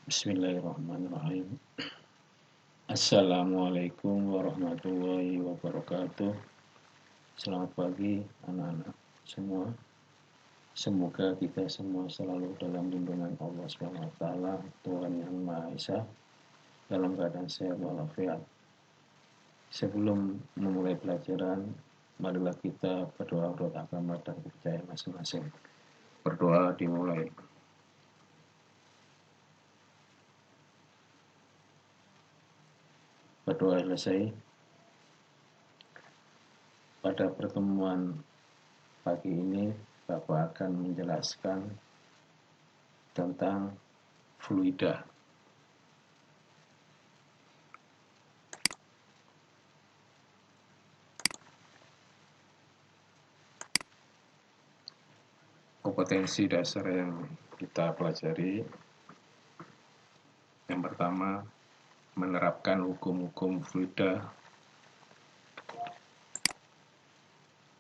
Bismillahirrahmanirrahim. Assalamualaikum warahmatullahi wabarakatuh. Selamat pagi anak-anak semua. Semoga kita semua selalu dalam lindungan Allah SWT, Tuhan Yang Maha Esa, dalam keadaan sehat walafiat. Sebelum memulai pelajaran, marilah kita berdoa menurut agama dan kepercayaan masing-masing. Berdoa dimulai. Berdoa selesai. Pada pertemuan pagi ini, Bapak akan menjelaskan tentang fluida. Kompetensi dasar yang kita pelajari, yang pertama, menerapkan hukum-hukum fluida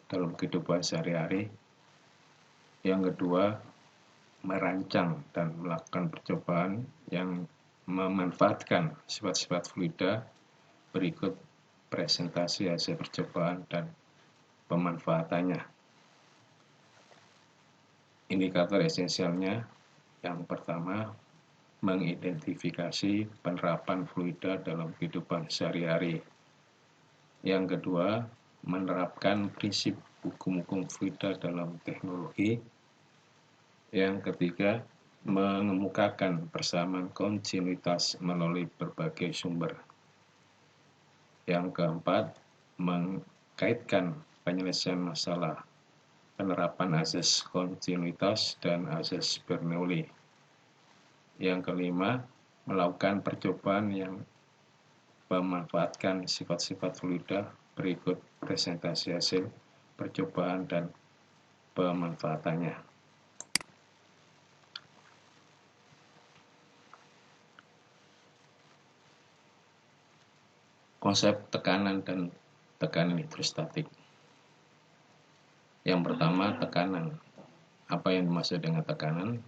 dalam kehidupan sehari-hari. Yang kedua, merancang dan melakukan percobaan yang memanfaatkan sifat-sifat fluida. Berikut presentasi hasil percobaan dan pemanfaatannya. Indikator esensialnya, yang pertama, mengidentifikasi penerapan fluida dalam kehidupan sehari-hari. Yang kedua, menerapkan prinsip hukum-hukum fluida dalam teknologi. Yang ketiga, mengemukakan persamaan kontinuitas melalui berbagai sumber. Yang keempat, mengkaitkan penyelesaian masalah penerapan azas kontinuitas dan azas Bernoulli. Yang kelima, melakukan percobaan yang memanfaatkan sifat-sifat fluida. Berikut presentasi hasil percobaan dan pemanfaatannya. Konsep tekanan dan tekanan hidrostatik. Yang pertama, tekanan. Apa yang dimaksud dengan tekanan?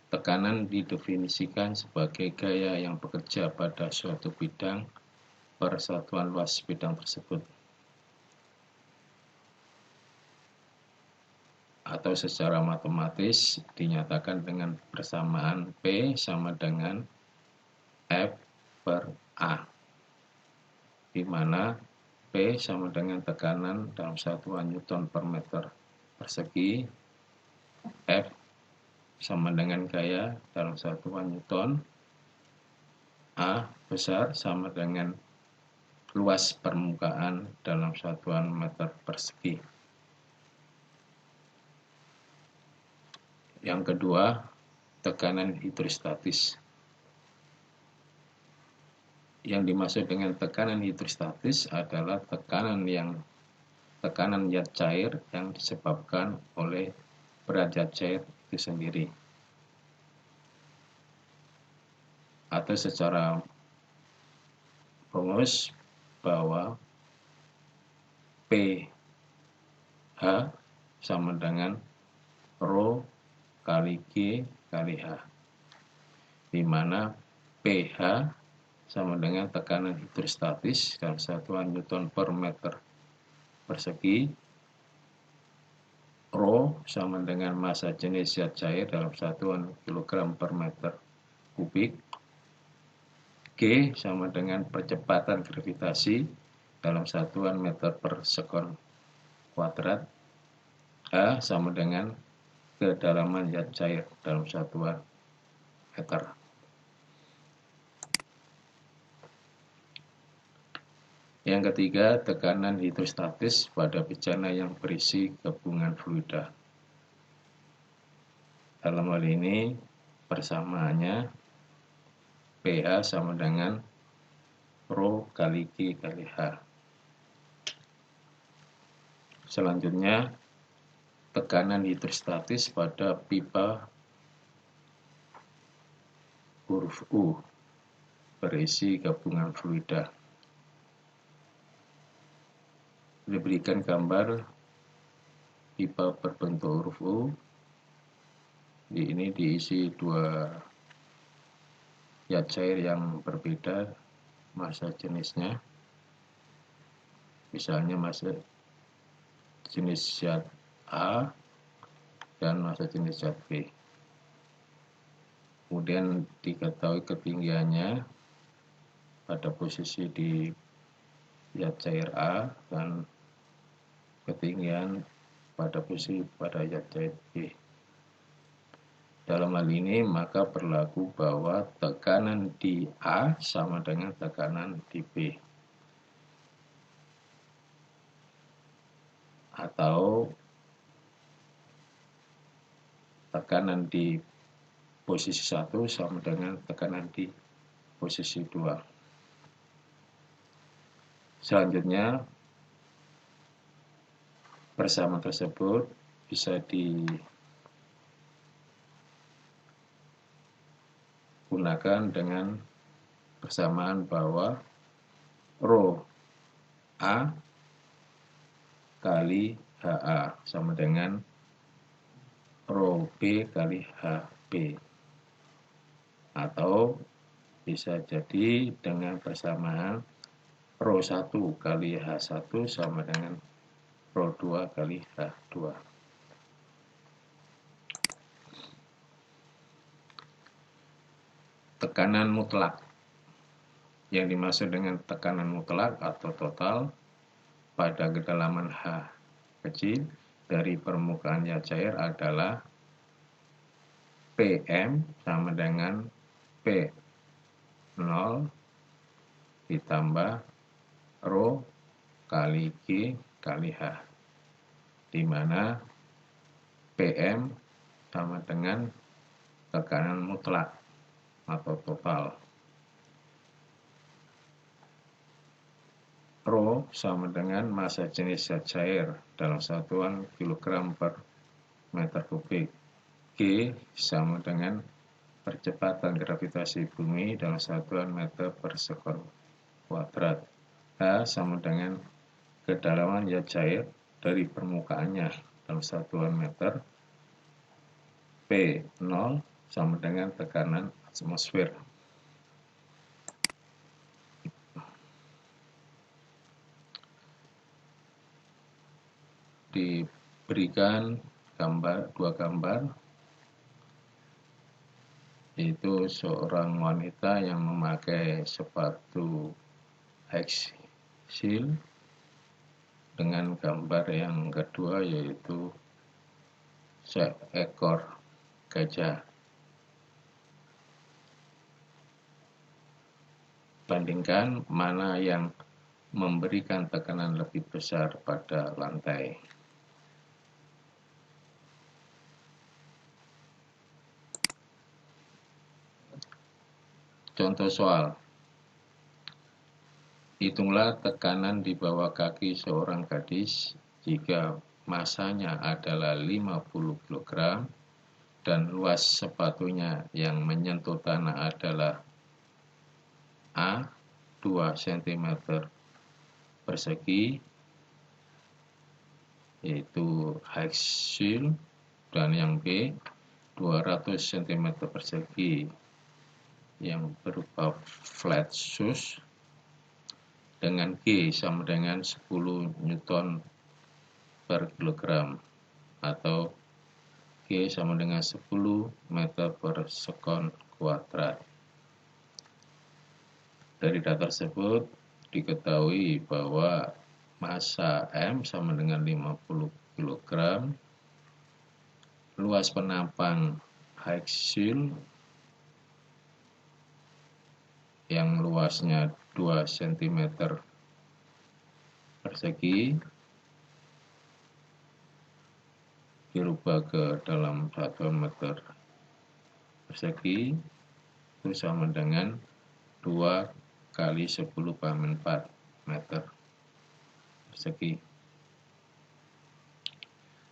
Tekanan didefinisikan sebagai gaya yang bekerja pada suatu bidang per satuan luas bidang tersebut. Atau secara matematis dinyatakan dengan persamaan P sama dengan F per A, di mana P sama dengan tekanan dalam satuan Newton per meter persegi, F sama dengan gaya dalam satuan Newton, A besar sama dengan luas permukaan dalam satuan meter persegi. Yang kedua, tekanan hidrostatis. Yang dimaksud dengan tekanan hidrostatis adalah tekanan zat cair yang disebabkan oleh berat zat cair itu sendiri. Atau secara rumus bahwa pH sama dengan Rho kali G kali H, di mana pH sama dengan tekanan hidrostatis dalam satuan Newton per meter persegi, Rho sama dengan massa jenis zat cair dalam satuan kilogram per meter kubik, G sama dengan percepatan gravitasi dalam satuan meter per sekon kuadrat, H sama dengan kedalaman zat cair dalam satuan meter. Yang ketiga, tekanan hidrostatis pada bejana yang berisi gabungan fluida. Dalam hal ini, persamaannya pH sama dengan Rho kali G kali H. Selanjutnya, tekanan hidrostatis pada pipa huruf U berisi gabungan fluida. Diberikan gambar pipa berbentuk huruf U. Ini diisi 2 zat cair yang berbeda massa jenisnya. Misalnya massa jenis zat A dan massa jenis zat B. Kemudian diketahui ketinggiannya pada posisi di zat cair A dan ketinggian pada posisi pada zat cair B. Dalam hal ini maka berlaku bahwa tekanan di A sama dengan tekanan di B. Atau tekanan di posisi 1 sama dengan tekanan di posisi 2. Selanjutnya, persamaan tersebut bisa digunakan dengan persamaan bahwa Rho A kali HA sama dengan Rho B kali HB. Atau bisa jadi dengan persamaan Rho 1 kali H1 sama dengan Rho 2 kali H2. Tekanan mutlak. Yang dimaksud dengan tekanan mutlak atau total pada kedalaman H kecil dari permukaan zat cair adalah PM sama dengan P0 ditambah Rho kali G kali H, di mana PM sama dengan tekanan mutlak atau total. Rho sama dengan massa jenis zat cair dalam satuan kilogram per meter kubik. G sama dengan percepatan gravitasi bumi dalam satuan meter per sekon kuadrat. H sama dengan kedalaman zat cair dari permukaannya dalam satuan meter. P0 sama dengan tekanan atmosfer. Diberikan dua gambar, yaitu seorang wanita yang memakai sepatu high heel, dengan gambar yang kedua yaitu seekor gajah. Bandingkan mana yang memberikan tekanan lebih besar pada lantai. Contoh soal. Hitunglah tekanan di bawah kaki seorang gadis jika massanya adalah 50 kg dan luas sepatunya yang menyentuh tanah adalah A 2 cm persegi, yaitu high heel, dan yang B 200 cm persegi yang berupa flat shoes, dengan G sama dengan 10 Newton per kilogram atau G sama dengan 10 meter per sekon kuadrat. Dari data tersebut diketahui bahwa massa M sama dengan 50 kg, luas penampang high heel yang luasnya 2 cm persegi dirubah ke dalam satuan meter persegi itu sama dengan 2 kali 10⁴ meter persegi.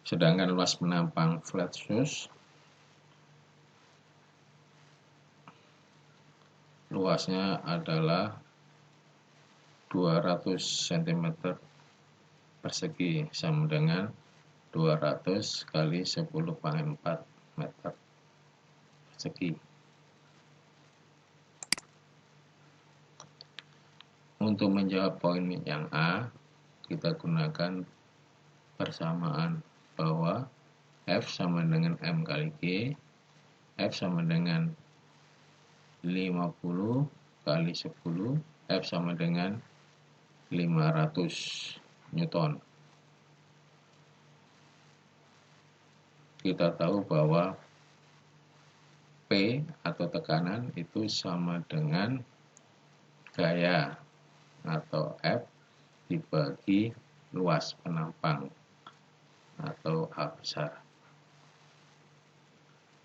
Sedangkan luas penampang flat shoes luasnya adalah 200 cm persegi sama dengan 200 kali 10⁴ meter persegi. Untuk menjawab poin yang A, kita gunakan persamaan bahwa F sama dengan M kali G, F sama dengan 50 kali 10, F sama dengan 500 Newton. Kita tahu bahwa P atau tekanan itu sama dengan gaya atau F dibagi luas penampang atau A besar.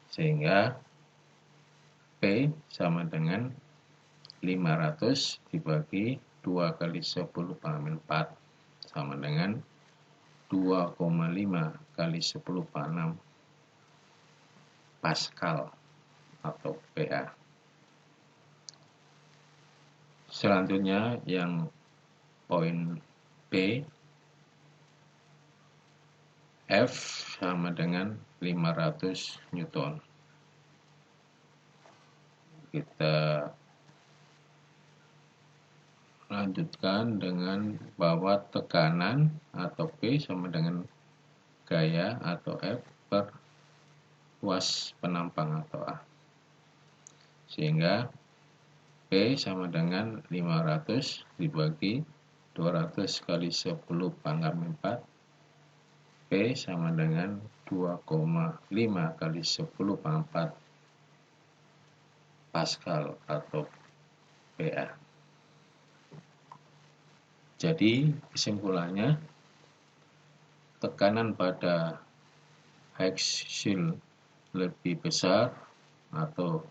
Sehingga P sama dengan 500 dibagi 2 kali 10 pangkat 4 sama dengan 2,5 kali 10 pangkat 6 Pascal atau PA. Selanjutnya yang poin B, F sama dengan 500 Newton. Kita lanjutkan dengan bahwa tekanan atau P sama dengan gaya atau F per luas penampang atau A. Sehingga P sama dengan 500 dibagi 200 kali 10 pangkat 4. P sama dengan 2,5 kali 10 pangkat 4 Pascal atau PA. Jadi kesimpulannya, tekanan pada axial lebih besar atau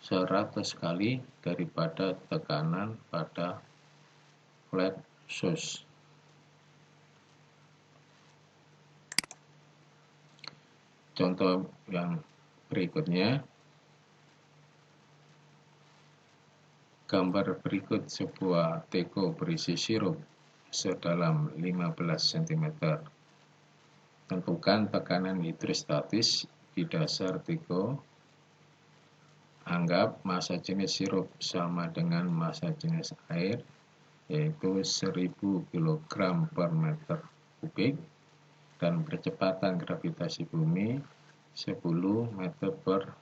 100 kali daripada tekanan pada flat source. Contoh yang berikutnya, gambar berikut sebuah teko berisi sirup sedalam 15 cm. Tentukan tekanan hidrostatis di dasar teko. Anggap massa jenis sirup sama dengan massa jenis air, yaitu 1000 kg per meter kubik, dan percepatan gravitasi bumi 10 meter per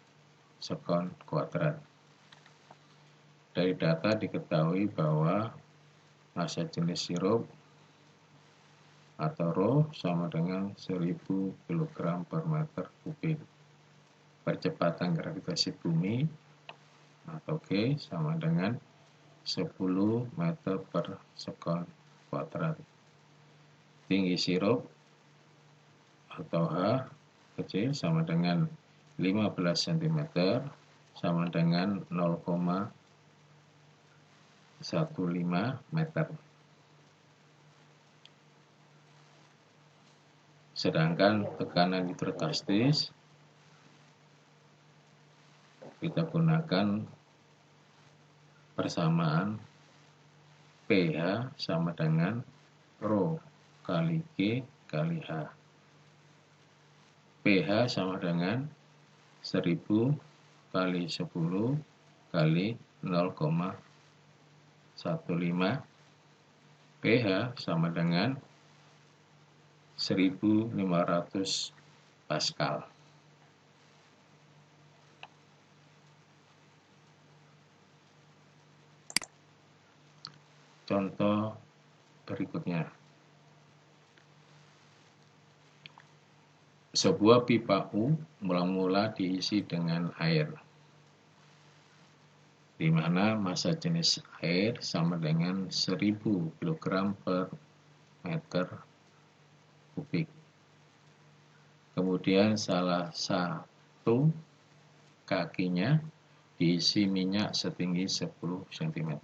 sekon kuadrat. Dari data diketahui bahwa massa jenis sirup atau rho sama dengan 1000 kg per meter kubik. Percepatan gravitasi bumi atau G sama dengan 10 meter per sekon kuadrat. Tinggi sirup atau H kecil sama dengan 15 cm sama dengan 0,15 meter. Sedangkan tekanan hidrostatis kita gunakan persamaan pH sama dengan rho kali G kali H. pH sama dengan 1000 kali 10 kali 0,15. pH sama dengan 1500 Pascal. Contoh berikutnya. Sebuah pipa U mula-mula diisi dengan air, di mana massa jenis air sama dengan 1000 kg per meter kubik. Kemudian salah satu kakinya diisi minyak setinggi 10 cm.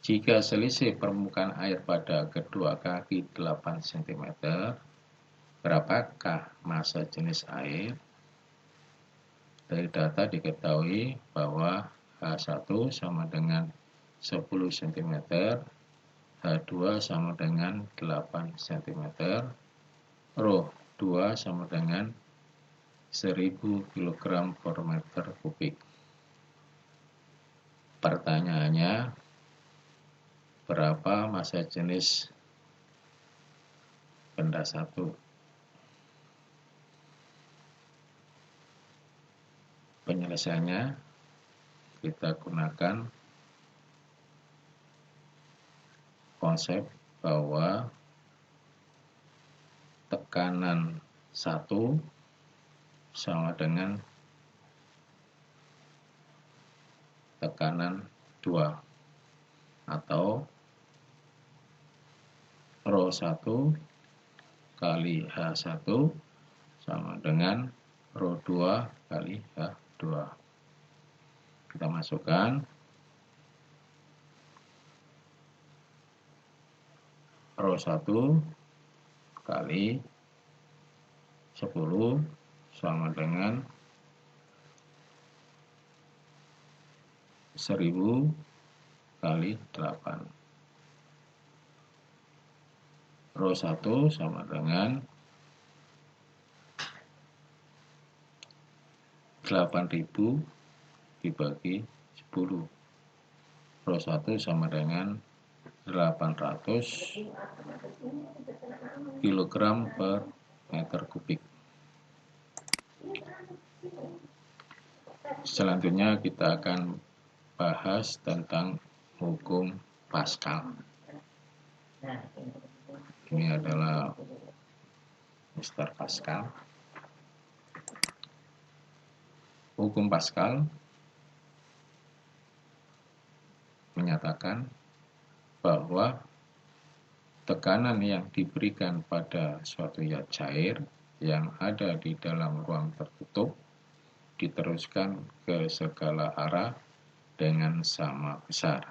Jika selisih permukaan air pada kedua kaki 8 cm, berapakah massa jenis air? Dari data diketahui bahwa H1 sama dengan 10 cm, H2 sama dengan 8 cm, rho 2 sama dengan 1000 kg per meter kubik. Pertanyaannya, berapa massa jenis benda satu. Penyelesaiannya kita gunakan konsep bahwa tekanan 1 sama dengan tekanan 2 atau ρ1 kali H1 sama dengan ρ2 kali H2. Kita masukkan ρ1 kali 10 sama dengan 1000 kali 8. ρ1 sama dengan 8000 dibagi 10. ρ1 sama dengan 800 kg per meter kubik. Selanjutnya kita akan bahas tentang hukum Pascal. Ini adalah Mr. Pascal. Hukum Pascal menyatakan bahwa tekanan yang diberikan pada suatu zat cair yang ada di dalam ruang tertutup diteruskan ke segala arah dengan sama besar.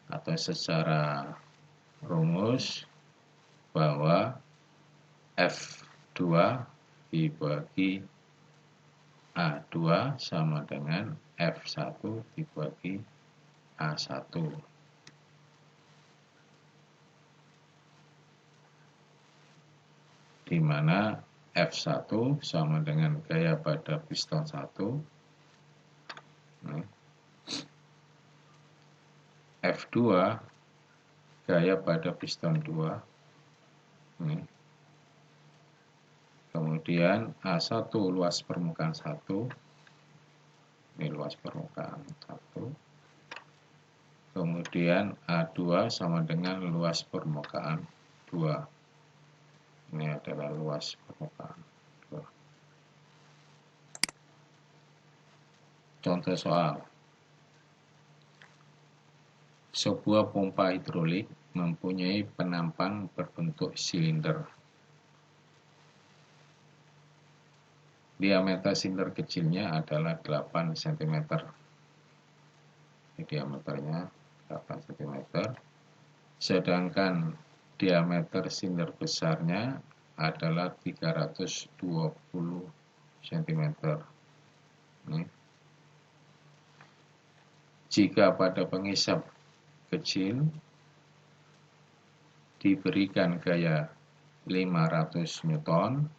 Atau secara rumus bahwa F2 dibagi A2 sama dengan F1 dibagi A1. Di mana F1 sama dengan gaya pada piston 1. F2 gaya pada piston 2. Kemudian A1 luas permukaan 1. Ini luas permukaan 1. Kemudian A2 sama dengan luas permukaan 2. Ini adalah luas permukaan 2. Contoh soal. Sebuah pompa hidrolik mempunyai penampang berbentuk silinder. Diameter silinder kecilnya adalah 8 cm. Ini diameternya 8 cm. Sedangkan diameter silinder besarnya adalah 320 cm. Jika pada pengisap kecil diberikan gaya 500 Newton,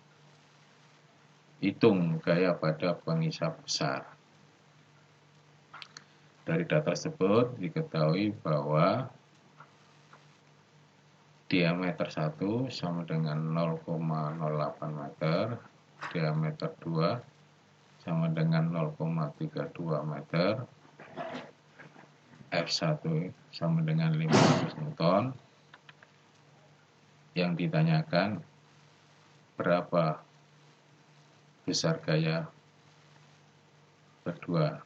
hitung gaya pada pengisap besar. Dari data tersebut diketahui bahwa diameter 1 sama dengan 0,08 meter, diameter 2 sama dengan 0,32 meter, F1 sama dengan 500 Newton. Yang ditanyakan berapa besar gaya kedua.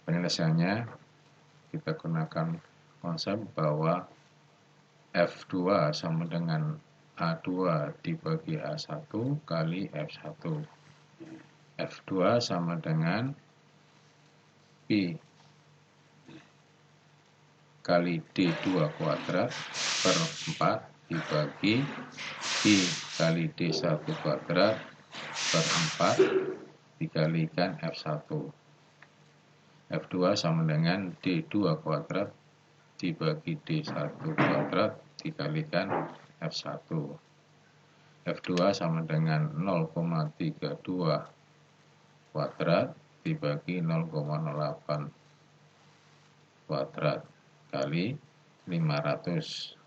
Penyelesaiannya kita gunakan konsep bahwa F2 sama dengan A2 dibagi A1 kali F1. F2 sama dengan P kali D2 kuadrat per 4 dibagi I kali D1 kuadrat per 4 dikalikan F1. F2 sama dengan D2 kuadrat dibagi D1 kuadrat dikalikan F1. F2 sama dengan 0,32 kuadrat dibagi 0,08 kuadrat kali 500.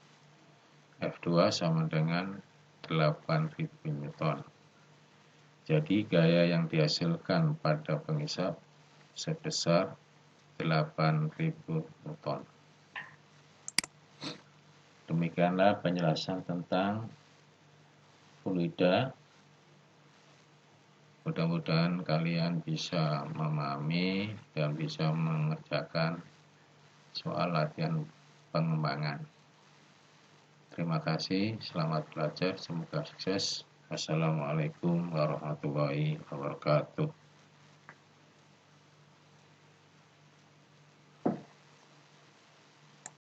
F2 sama dengan 8.000 Newton. Jadi gaya yang dihasilkan pada pengisap sebesar 8.000 Newton. Demikianlah penjelasan tentang fluida. Mudah-mudahan kalian bisa memahami dan bisa mengerjakan soal latihan pengembangan. Terima kasih, selamat belajar, semoga sukses. Wassalamualaikum warahmatullahi wabarakatuh.